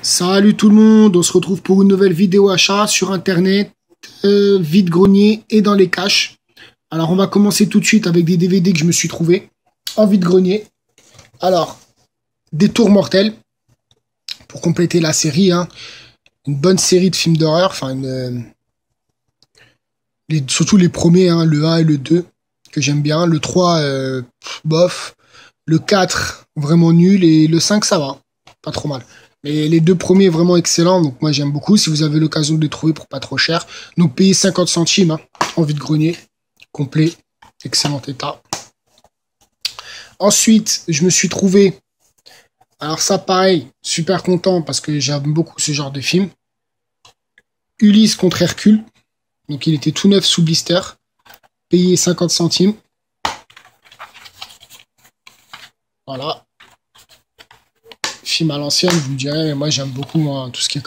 Salut tout le monde, on se retrouve pour une nouvelle vidéo achat sur internet, vide-grenier et dans les caches. Alors on va commencer tout de suite avec des DVD que je me suis trouvé en vide-grenier. Alors, des Tours mortels pour compléter la série, hein. Une bonne série de films d'horreur, enfin surtout les premiers, hein, le 1 et le 2 que j'aime bien, le 3 bof, le 4 vraiment nul et le 5 ça va, pas trop mal. Mais les deux premiers vraiment excellents, donc moi j'aime beaucoup. Si vous avez l'occasion de les trouver pour pas trop cher, donc payez 50 centimes hein, en vide-grenier, complet, excellent état. Ensuite, je me suis trouvé, alors ça pareil, super content parce que j'aime beaucoup ce genre de film. Ulysse contre Hercule, donc il était tout neuf sous blister, payé 50 centimes. Voilà. Film à l'ancienne, je vous dirais, mais moi j'aime beaucoup hein, tout ce qui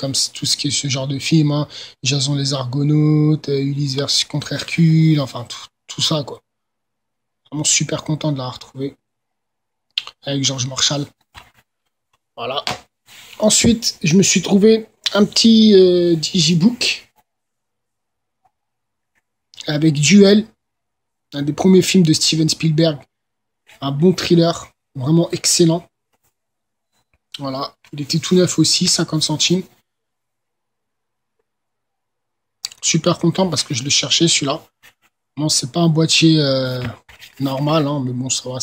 est ce genre de film, hein. Jason les Argonautes, Ulysse contre Hercule, enfin tout ça quoi. Vraiment super content de la retrouver avec George Marshall. Voilà. Ensuite, je me suis trouvé un petit digibook avec Duel, un des premiers films de Steven Spielberg, un bon thriller, vraiment excellent. Voilà, il était tout neuf aussi, 50 centimes. Super content parce que je le cherchais celui-là. Bon, c'est pas un boîtier normal, hein, mais bon, ça va.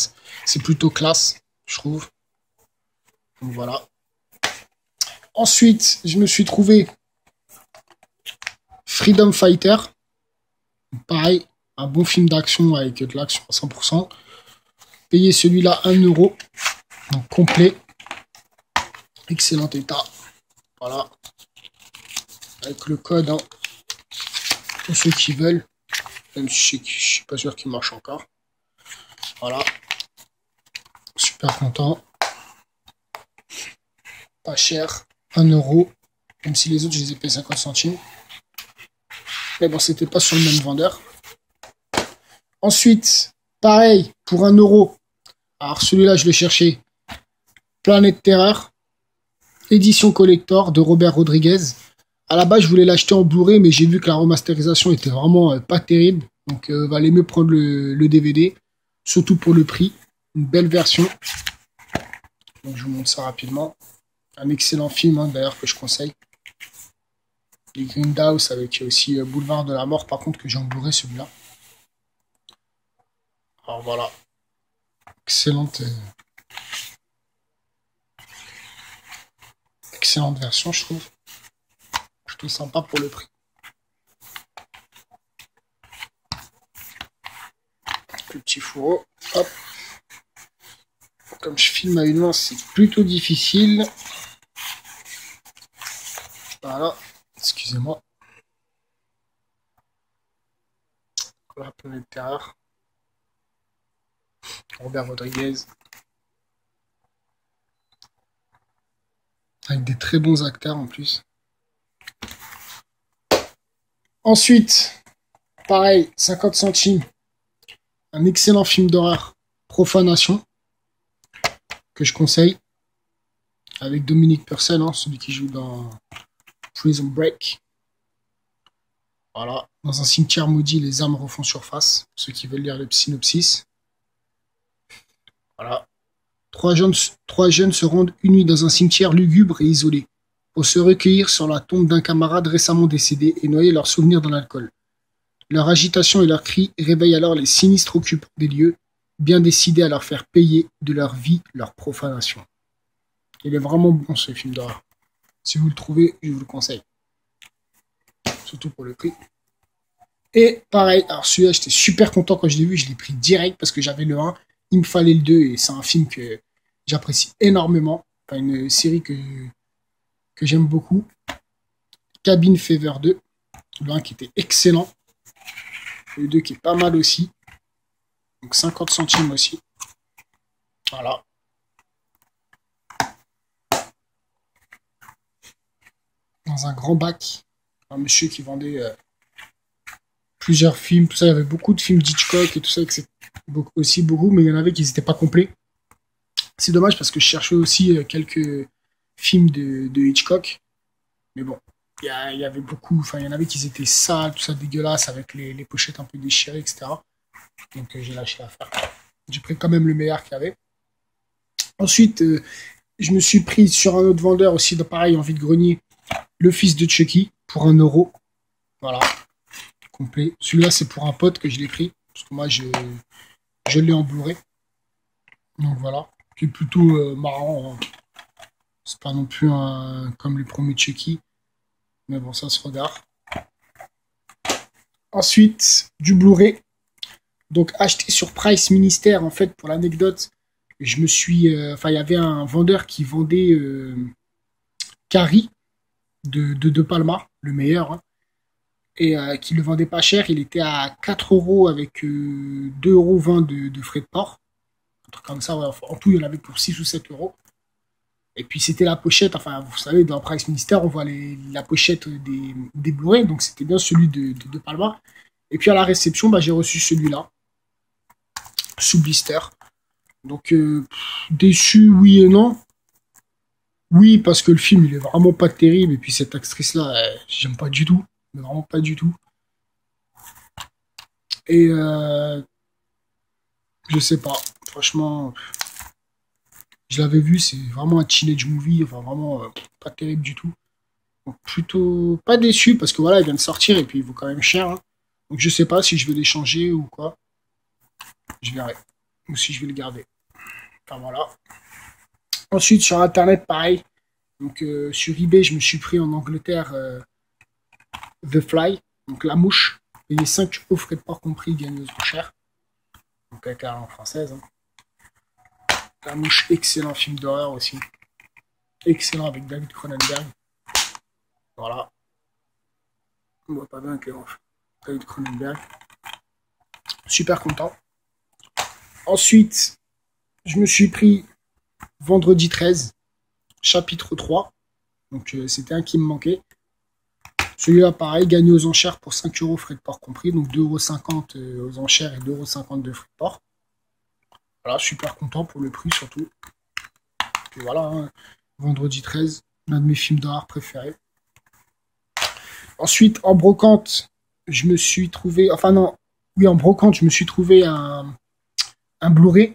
C'est plutôt classe, je trouve. Donc voilà. Ensuite, je me suis trouvé Freedom Fighter. Pareil, un bon film d'action avec de l'action à 100%. Payé celui-là 1 €. Donc complet. Excellent état. Voilà. Avec le code, hein, pour ceux qui veulent. Même si je suis pas sûr qu'il marche encore. Voilà. Super content. Pas cher. 1 €. Même si les autres, je les ai payés 50 centimes. Mais bon, c'était pas sur le même vendeur. Ensuite, pareil, pour 1 €. Alors celui-là, je le cherchais. Planète Terreur. Édition collector de Robert Rodriguez. À la base, je voulais l'acheter en Blu-ray, mais j'ai vu que la remasterisation était vraiment pas terrible. Donc, valait mieux prendre le DVD. Surtout pour le prix. Une belle version. Donc, je vous montre ça rapidement. Un excellent film, hein, d'ailleurs, que je conseille. Les Grindhouse avec aussi Boulevard de la Mort, par contre, que j'ai en Blu-ray, celui-là. Alors, voilà. Excellente version, je trouve. Plutôt sympa pour le prix. Le petit fourreau. Hop. Comme je filme à une main, c'est plutôt difficile. Voilà. Excusez-moi. La Planète Terreur. Robert Rodriguez. Avec des très bons acteurs en plus. Ensuite, pareil, 50 centimes. Un excellent film d'horreur, Profanation, que je conseille. Avec Dominique Purcell, hein, celui qui joue dans Prison Break. Voilà. Dans un cimetière maudit, les âmes refont surface. Pour ceux qui veulent lire le synopsis. Voilà. Trois jeunes se rendent une nuit dans un cimetière lugubre et isolé pour se recueillir sur la tombe d'un camarade récemment décédé et noyer leurs souvenirs dans l'alcool. Leur agitation et leurs cris réveillent alors les sinistres occupants des lieux, bien décidés à leur faire payer de leur vie leur profanation. Il est vraiment bon ce film d'horreur. Si vous le trouvez, je vous le conseille. Surtout pour le prix. Et pareil, alors celui-là, j'étais super content quand je l'ai vu, je l'ai pris direct parce que j'avais le 1. Il me fallait le 2 et c'est un film que j'apprécie énormément. Enfin, une série que j'aime beaucoup. Cabin Fever 2. Le 1 qui était excellent. Le 2 qui est pas mal aussi. Donc 50 centimes aussi. Voilà. Dans un grand bac. Un monsieur qui vendait plusieurs films. Tout ça, il y avait beaucoup de films d'Hitchcock et tout ça. Aussi beaucoup, mais il y en avait qui n'étaient pas complets. C'est dommage parce que je cherchais aussi quelques film de Hitchcock. Mais bon, il y avait beaucoup, enfin, il y en avait qui étaient sales, tout ça dégueulasse, avec les pochettes un peu déchirées, etc. Donc j'ai lâché l'affaire. J'ai pris quand même le meilleur qu'il y avait. Ensuite, je me suis pris sur un autre vendeur aussi, pareil, en vide-grenier, le fils de Chucky, pour 1 euro. Voilà, complet. Celui-là, c'est pour un pote que je l'ai pris, parce que moi, je l'ai en Blu-ray. Donc voilà, qui est plutôt marrant. Hein. C'est pas non plus comme les premiers Chucky, mais bon, ça se regarde. Ensuite, du Blu-ray. Donc acheté sur Price Ministère, en fait, pour l'anecdote, je me suis... Enfin, il y avait un vendeur qui vendait Carrie de Palma, le meilleur, hein, et qui le vendait pas cher. Il était à 4 euros avec 2,20 € de frais de port. Un truc comme ça, ouais. En tout, il y en avait pour 6 ou 7 euros. Et puis c'était la pochette, enfin vous savez, dans Price Ministère, on voit la pochette des Blu-ray, donc c'était bien celui de Palma. Et puis à la réception, bah, j'ai reçu celui-là, sous blister. Donc déçu, oui et non. Oui, parce que le film, il est vraiment pas terrible, et puis cette actrice-là, j'aime pas du tout, mais vraiment pas du tout. Et je sais pas, franchement, je l'avais vu, c'est vraiment un teenage movie, enfin vraiment pas terrible du tout. Donc plutôt pas déçu parce que voilà, il vient de sortir et puis il vaut quand même cher. Hein. Donc je sais pas si je vais l'échanger ou quoi. Je verrai. Ou si je vais le garder. Enfin voilà. Ensuite sur internet pareil. Donc sur eBay je me suis pris en Angleterre The Fly, donc la mouche. Payé 5 € frais de port compris, gagne aux enchères. Donc avec la langue française. Hein. La mouche, excellent film d'horreur aussi. Excellent avec David Cronenberg. Voilà. On voit pas bien avec les hanches. David Cronenberg. Super content. Ensuite, je me suis pris Vendredi 13, chapitre 3. Donc c'était un qui me manquait. Celui-là, pareil, gagné aux enchères pour 5 € frais de port compris. Donc 2,50 € aux enchères et 2,50 € de frais de port. Voilà, super content pour le prix surtout. Et voilà, hein, Vendredi 13, l'un de mes films d'horreur préférés. Ensuite, en brocante, je me suis trouvé... Enfin non, oui, en brocante, je me suis trouvé un Blu-ray.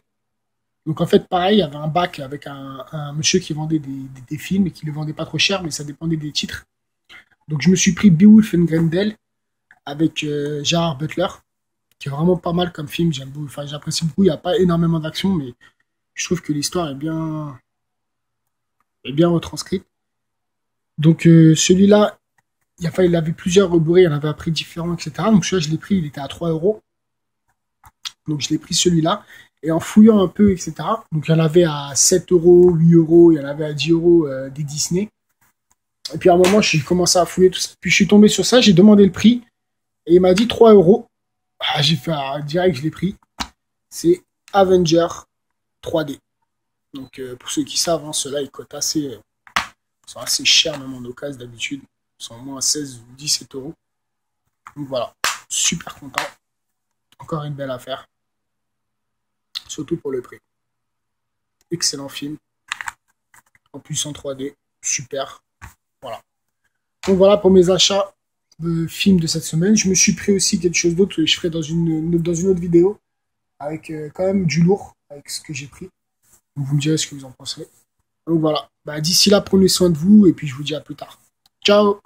Donc en fait, pareil, il y avait un bac avec un monsieur qui vendait des films et qui ne les vendait pas trop cher, mais ça dépendait des titres. Donc je me suis pris Beowulf and Grendel avec Gerard Butler, qui est vraiment pas mal comme film. J'apprécie beaucoup. Il n'y a pas énormément d'action, mais je trouve que l'histoire est bien retranscrite. Donc celui-là, il avait plusieurs Blu-ray, il y en avait à prix différents, etc. Donc celui-là, je l'ai pris, il était à 3 €. Donc je l'ai pris celui-là. Et en fouillant un peu, etc. Donc il y en avait à 7 €, 8 €, il y en avait à 10 € des Disney. Et puis à un moment, j'ai commencé à fouiller tout ça. Puis je suis tombé sur ça, j'ai demandé le prix. Et il m'a dit 3 €. Ah, j'ai fait direct, je l'ai pris. C'est Avenger 3D. Donc pour ceux qui savent, hein, ceux-là, ils cotent sont assez chers, même en occasion d'habitude. Ils sont au moins à 16 ou 17 €. Donc voilà, super content. Encore une belle affaire. Surtout pour le prix. Excellent film. En plus en 3D. Super. Voilà. Donc voilà pour mes achats de films de cette semaine. Je me suis pris aussi quelque chose d'autre que je ferai dans une autre vidéo. Avec quand même du lourd. Avec ce que j'ai pris. Donc vous me direz ce que vous en pensez. Donc voilà. Bah, d'ici là, prenez soin de vous. Et puis je vous dis à plus tard. Ciao!